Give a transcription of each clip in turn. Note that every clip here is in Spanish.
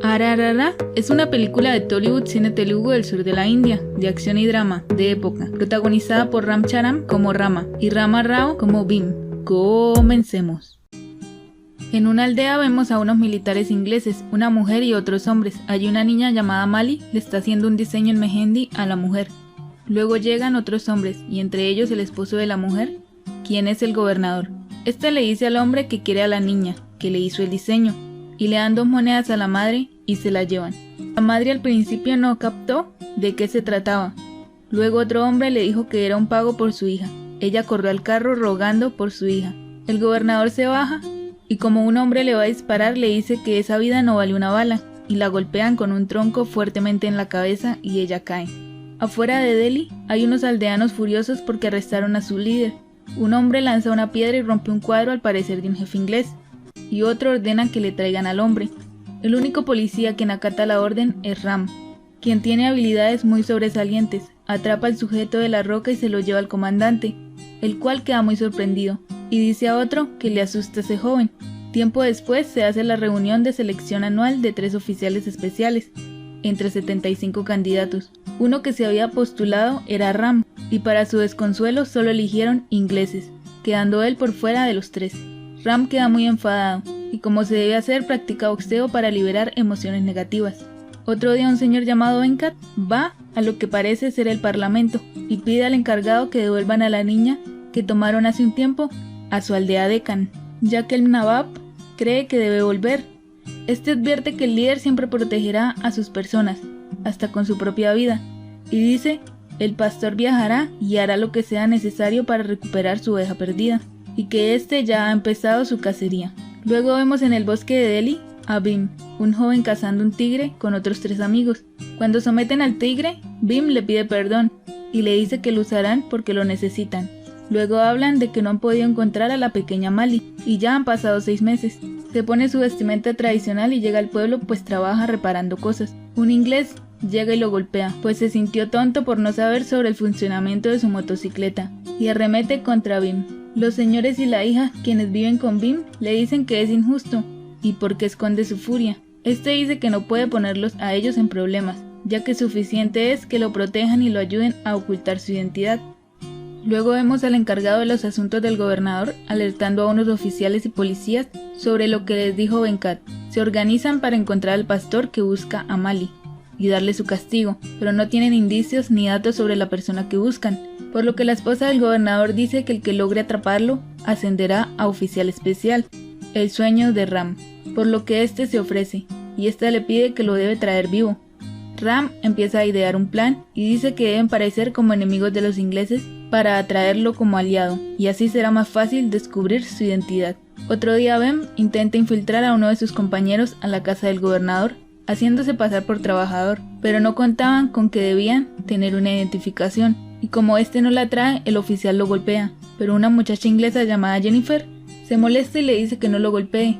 RRR es una película de Tollywood cine telugu del sur de la India, de acción y drama, de época, protagonizada por Ram Charan como Rama y Rama Rao como Bhim. Comencemos. En una aldea vemos a unos militares ingleses, una mujer y otros hombres. Allí una niña llamada Mali le está haciendo un diseño en mehendi a la mujer. Luego llegan otros hombres, y entre ellos el esposo de la mujer, quien es el gobernador. Este le dice al hombre que quiere a la niña, que le hizo el diseño, y le dan 2 monedas a la madre y se la llevan. La madre al principio no captó de qué se trataba. Luego otro hombre le dijo que era un pago por su hija. Ella corrió al carro rogando por su hija. El gobernador se baja y como un hombre le va a disparar le dice que esa vida no vale una bala y la golpean con un tronco fuertemente en la cabeza y ella cae. Afuera de Delhi hay unos aldeanos furiosos porque arrestaron a su líder. Un hombre lanza una piedra y rompe un cuadro al parecer de un jefe inglés, y otro ordena que le traigan al hombre. El único policía quien acata la orden es Ram, quien tiene habilidades muy sobresalientes. Atrapa al sujeto de la roca y se lo lleva al comandante, el cual queda muy sorprendido, y dice a otro que le asusta a ese joven. Tiempo después se hace la reunión de selección anual de 3 oficiales especiales, entre 75 candidatos. Uno que se había postulado era Ram, y para su desconsuelo solo eligieron ingleses, quedando él por fuera de los 3. Ram queda muy enfadado, y como se debe hacer practica boxeo para liberar emociones negativas. Otro día un señor llamado Venkat va a lo que parece ser el parlamento, y pide al encargado que devuelvan a la niña que tomaron hace un tiempo a su aldea Deccan, ya que el Nawab cree que debe volver. Este advierte que el líder siempre protegerá a sus personas, hasta con su propia vida, y dice, el pastor viajará y hará lo que sea necesario para recuperar su oveja perdida, y que éste ya ha empezado su cacería. Luego vemos en el bosque de Delhi a Bhim, un joven cazando un tigre con otros 3 amigos. Cuando someten al tigre, Bhim le pide perdón y le dice que lo usarán porque lo necesitan. Luego hablan de que no han podido encontrar a la pequeña Mali y ya han pasado 6 meses. Se pone su vestimenta tradicional y llega al pueblo pues trabaja reparando cosas. Un inglés llega y lo golpea, pues se sintió tonto por no saber sobre el funcionamiento de su motocicleta, y arremete contra Bhim. Los señores y la hija, quienes viven con Bhim, le dicen que es injusto y porque esconde su furia. Este dice que no puede ponerlos a ellos en problemas, ya que suficiente es que lo protejan y lo ayuden a ocultar su identidad. Luego vemos al encargado de los asuntos del gobernador alertando a unos oficiales y policías sobre lo que les dijo Venkat. Se organizan para encontrar al pastor que busca a Mali y darle su castigo, pero no tienen indicios ni datos sobre la persona que buscan, por lo que la esposa del gobernador dice que el que logre atraparlo ascenderá a oficial especial, el sueño de Ram, por lo que este se ofrece, y esta le pide que lo debe traer vivo. Ram empieza a idear un plan y dice que deben parecer como enemigos de los ingleses para atraerlo como aliado, y así será más fácil descubrir su identidad. Otro día Bhim intenta infiltrar a uno de sus compañeros a la casa del gobernador, haciéndose pasar por trabajador, pero no contaban con que debían tener una identificación, y como este no la trae, el oficial lo golpea, pero una muchacha inglesa llamada Jennifer se molesta y le dice que no lo golpee,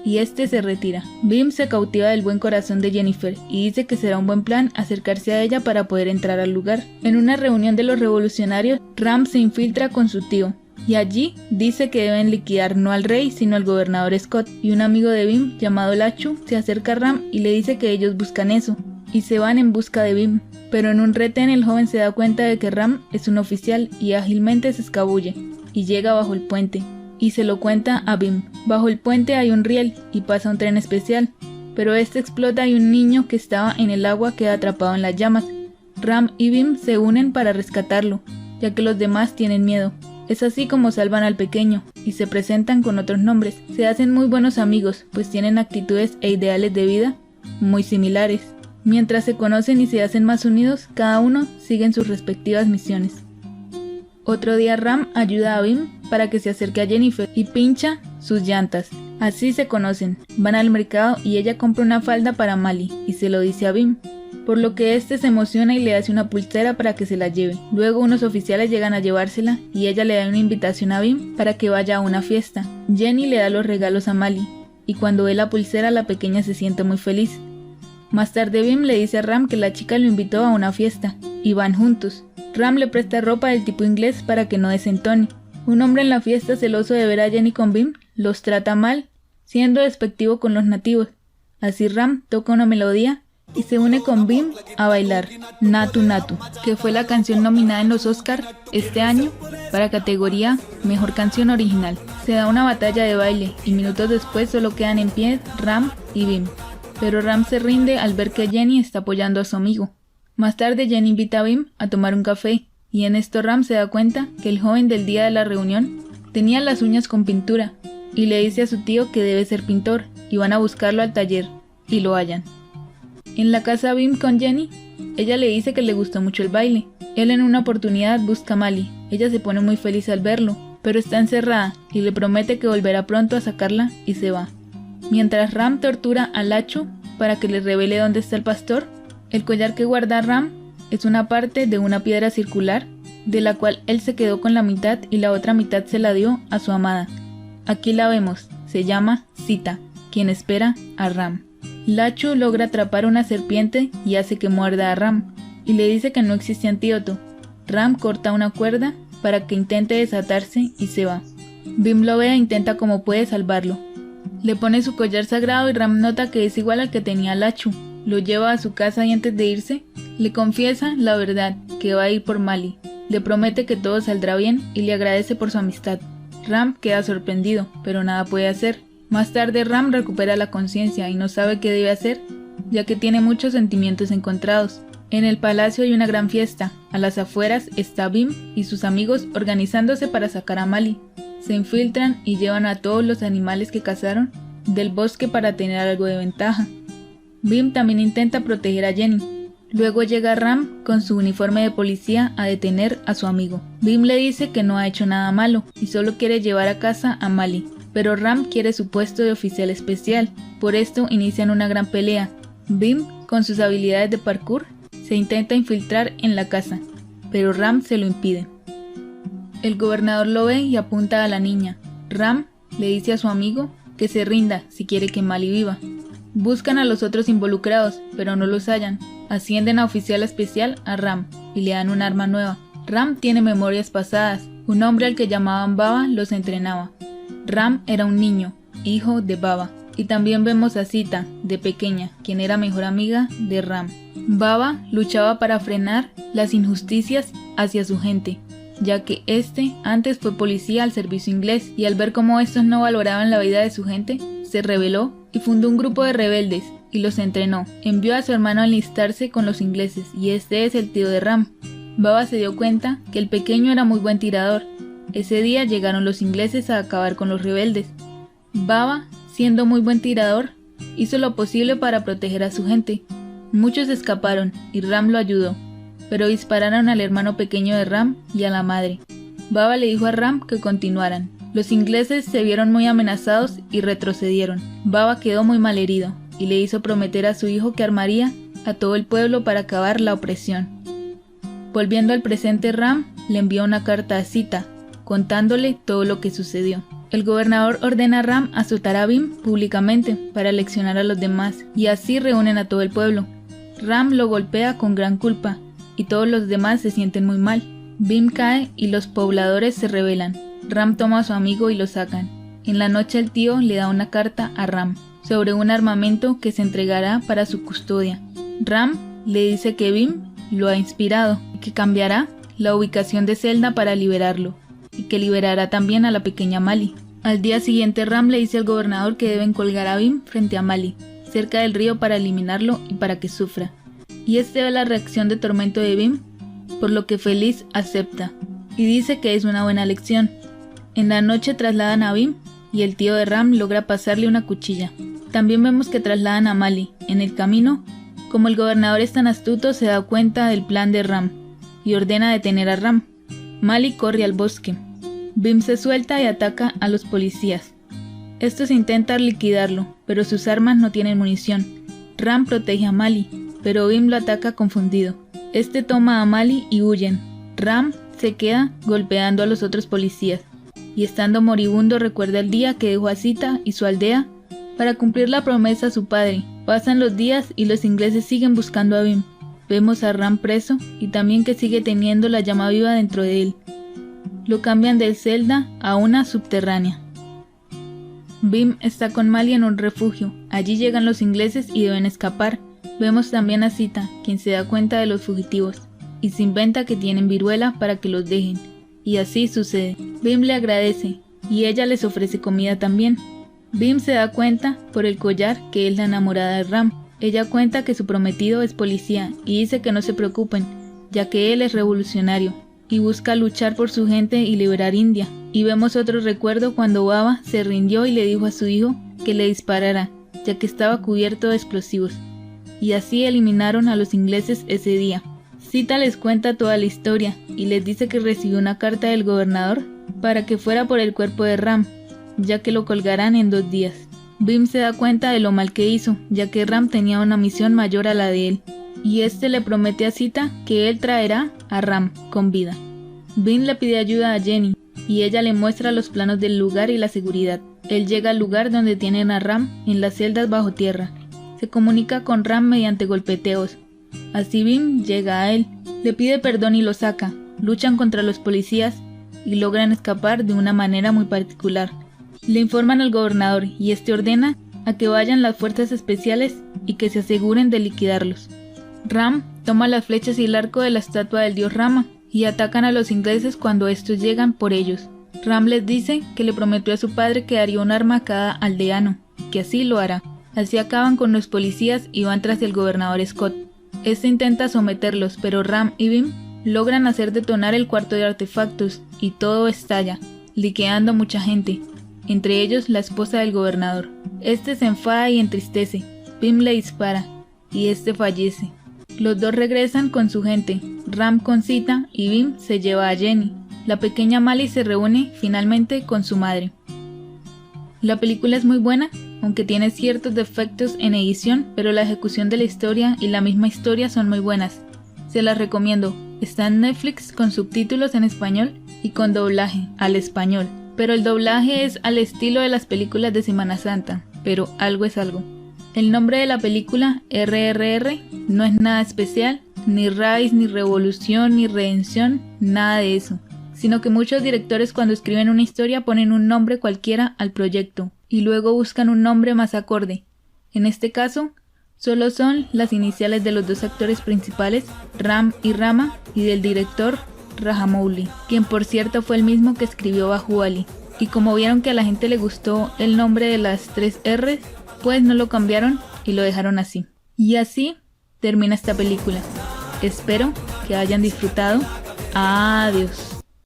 y este se retira. Bhim se cautiva del buen corazón de Jennifer y dice que será un buen plan acercarse a ella para poder entrar al lugar. En una reunión de los revolucionarios, Ram se infiltra con su tío, y allí dice que deben liquidar no al rey sino al gobernador Scott, y un amigo de Bhim llamado Lachu se acerca a Ram y le dice que ellos buscan eso, y se van en busca de Bhim, pero en un retén el joven se da cuenta de que Ram es un oficial y ágilmente se escabulle, y llega bajo el puente, y se lo cuenta a Bhim. Bajo el puente hay un riel y pasa un tren especial, pero este explota y un niño que estaba en el agua queda atrapado en las llamas. Ram y Bhim se unen para rescatarlo, ya que los demás tienen miedo. Es así como salvan al pequeño, y se presentan con otros nombres. Se hacen muy buenos amigos, pues tienen actitudes e ideales de vida muy similares. Mientras se conocen y se hacen más unidos, cada uno sigue en sus respectivas misiones. Otro día Ram ayuda a Bhim para que se acerque a Jennifer y pincha sus llantas. Así se conocen, van al mercado y ella compra una falda para Mali y se lo dice a Bhim, por lo que este se emociona y le hace una pulsera para que se la lleve. Luego unos oficiales llegan a llevársela y ella le da una invitación a Bhim para que vaya a una fiesta. Jenny le da los regalos a Mali y cuando ve la pulsera la pequeña se siente muy feliz. Más tarde Bhim le dice a Ram que la chica lo invitó a una fiesta y van juntos. Ram le presta ropa del tipo inglés para que no desentone. Un hombre en la fiesta, celoso de ver a Jenny con Bhim, los trata mal, siendo despectivo con los nativos, Así Ram toca una melodía y se une con Bim a bailar Natu Natu, que fue la canción nominada en los Oscar este año para categoría Mejor Canción Original. Se da una batalla de baile y minutos después solo quedan en pie Ram y Bim, pero Ram se rinde al ver que Jenny está apoyando a su amigo. Más tarde Jenny invita a Bim a tomar un café y en esto Ram se da cuenta que el joven del día de la reunión tenía las uñas con pintura y le dice a su tío que debe ser pintor y van a buscarlo al taller y lo hallan. En la casa Bim con Jenny, ella le dice que le gustó mucho el baile. Él en una oportunidad busca a Mali. Ella se pone muy feliz al verlo, pero está encerrada y le promete que volverá pronto a sacarla y se va. Mientras Ram tortura a Lachu para que le revele dónde está el pastor, el collar que guarda Ram es una parte de una piedra circular, de la cual él se quedó con la mitad y la otra mitad se la dio a su amada. Aquí la vemos, se llama Sita, quien espera a Ram. Lachu logra atrapar una serpiente y hace que muerda a Ram, y le dice que no existe antídoto. Ram corta una cuerda para que intente desatarse y se va. Bim lo ve e intenta como puede salvarlo. Le pone su collar sagrado y Ram nota que es igual al que tenía Lachu. Lo lleva a su casa y antes de irse, le confiesa la verdad, que va a ir por Mali. Le promete que todo saldrá bien y le agradece por su amistad. Ram queda sorprendido, pero nada puede hacer. Más tarde Ram recupera la conciencia y no sabe qué debe hacer, ya que tiene muchos sentimientos encontrados. En el palacio hay una gran fiesta. A las afueras está Bim y sus amigos organizándose para sacar a Mali. Se infiltran y llevan a todos los animales que cazaron del bosque para tener algo de ventaja. Bim también intenta proteger a Jenny. Luego llega Ram con su uniforme de policía a detener a su amigo. Bim le dice que no ha hecho nada malo y solo quiere llevar a casa a Mali. Pero Ram quiere su puesto de oficial especial, por esto inician una gran pelea. Bim, con sus habilidades de parkour, se intenta infiltrar en la casa, pero Ram se lo impide. El gobernador lo ve y apunta a la niña. Ram le dice a su amigo que se rinda si quiere que Mali viva. Buscan a los otros involucrados, pero no los hallan. Ascienden a oficial especial a Ram y le dan un arma nueva. Ram tiene memorias pasadas. Un hombre al que llamaban Baba los entrenaba. Ram era un niño, hijo de Baba, y también vemos a Sita, de pequeña, quien era mejor amiga de Ram. Baba luchaba para frenar las injusticias hacia su gente, ya que este antes fue policía al servicio inglés y al ver cómo estos no valoraban la vida de su gente, se rebeló y fundó un grupo de rebeldes y los entrenó. Envió a su hermano a enlistarse con los ingleses y este es el tío de Ram. Baba se dio cuenta que el pequeño era muy buen tirador. Ese día llegaron los ingleses a acabar con los rebeldes. Baba, siendo muy buen tirador, hizo lo posible para proteger a su gente. Muchos escaparon y Ram lo ayudó, pero dispararon al hermano pequeño de Ram y a la madre. Baba le dijo a Ram que continuaran. Los ingleses se vieron muy amenazados y retrocedieron. Baba quedó muy malherido y le hizo prometer a su hijo que armaría a todo el pueblo para acabar la opresión. Volviendo al presente, Ram le envió una carta a Sita, contándole todo lo que sucedió. El gobernador ordena a Ram azotar a Bim públicamente para leccionar a los demás y así reúnen a todo el pueblo. Ram lo golpea con gran culpa y todos los demás se sienten muy mal. Bim cae y los pobladores se rebelan. Ram toma a su amigo y lo sacan. En la noche el tío le da una carta a Ram sobre un armamento que se entregará para su custodia. Ram le dice que Bim lo ha inspirado y que cambiará la ubicación de Zelda para liberarlo, y que liberará también a la pequeña Mali. Al día siguiente Ram le dice al gobernador que deben colgar a Bim frente a Mali, cerca del río para eliminarlo y para que sufra. Y este ve la reacción de tormento de Bim, por lo que feliz acepta, y dice que es una buena lección. En la noche trasladan a Bim, y el tío de Ram logra pasarle una cuchilla. También vemos que trasladan a Mali. En el camino, como el gobernador es tan astuto, se da cuenta del plan de Ram, y ordena detener a Ram. Mali corre al bosque. Bim se suelta y ataca a los policías. Estos intentan liquidarlo, pero sus armas no tienen munición. Ram protege a Mali, pero Bim lo ataca confundido. Este toma a Mali y huyen. Ram se queda golpeando a los otros policías, y estando moribundo recuerda el día que dejó a Sita y su aldea para cumplir la promesa a su padre. Pasan los días y los ingleses siguen buscando a Bim. Vemos a Ram preso y también que sigue teniendo la llama viva dentro de él. Lo cambian de celda a una subterránea. Bim está con Mali en un refugio, Allí llegan los ingleses y deben escapar. Vemos también a Sita, quien se da cuenta de los fugitivos, y se inventa que tienen viruela para que los dejen. Y así sucede. Bim le agradece, y ella les ofrece comida también. Bim se da cuenta, por el collar, que es la enamorada de Ram. Ella cuenta que su prometido es policía, y dice que no se preocupen, ya que él es revolucionario, y busca luchar por su gente y liberar India. Y vemos otro recuerdo cuando Baba se rindió y le dijo a su hijo que le disparara, ya que estaba cubierto de explosivos. Y así eliminaron a los ingleses ese día. Sita les cuenta toda la historia y les dice que recibió una carta del gobernador para que fuera por el cuerpo de Ram, ya que lo colgarán en 2 días. Bim se da cuenta de lo mal que hizo, ya que Ram tenía una misión mayor a la de él, y este le promete a Sita que él traerá a Ram con vida. Bim le pide ayuda a Jenny, y ella le muestra los planos del lugar y la seguridad. Él llega al lugar donde tienen a Ram en las celdas bajo tierra. Se comunica con Ram mediante golpeteos. Así Bim llega a él, le pide perdón y lo saca. Luchan contra los policías y logran escapar de una manera muy particular. Le informan al gobernador y este ordena a que vayan las fuerzas especiales y que se aseguren de liquidarlos. Ram toma las flechas y el arco de la estatua del dios Rama y atacan a los ingleses cuando estos llegan por ellos. Ram les dice que le prometió a su padre que daría un arma a cada aldeano, que así lo hará. Así acaban con los policías y van tras el gobernador Scott. Este intenta someterlos, pero Ram y Bim logran hacer detonar el cuarto de artefactos y todo estalla, liqueando a mucha gente, entre ellos la esposa del gobernador. Este se enfada y entristece. Bim le dispara y este fallece. Los dos regresan con su gente, Ram con Sita y Bim se lleva a Jenny. La pequeña Mali se reúne finalmente con su madre. La película es muy buena, aunque tiene ciertos defectos en edición, pero la ejecución de la historia y la misma historia son muy buenas. Se las recomiendo. Está en Netflix con subtítulos en español y con doblaje al español, pero el doblaje es al estilo de las películas de Semana Santa, pero algo es algo. El nombre de la película, RRR, no es nada especial, ni Rise, ni Revolución, ni Redención, nada de eso, sino que muchos directores cuando escriben una historia ponen un nombre cualquiera al proyecto y luego buscan un nombre más acorde. En este caso, solo son las iniciales de los 2 actores principales, Ram y Rama, y del director Rajamouli, quien por cierto fue el mismo que escribió Bahuali. Y como vieron que a la gente le gustó el nombre de las 3 R's, pues no lo cambiaron y lo dejaron así. Y así termina esta película. Espero que hayan disfrutado. Adiós.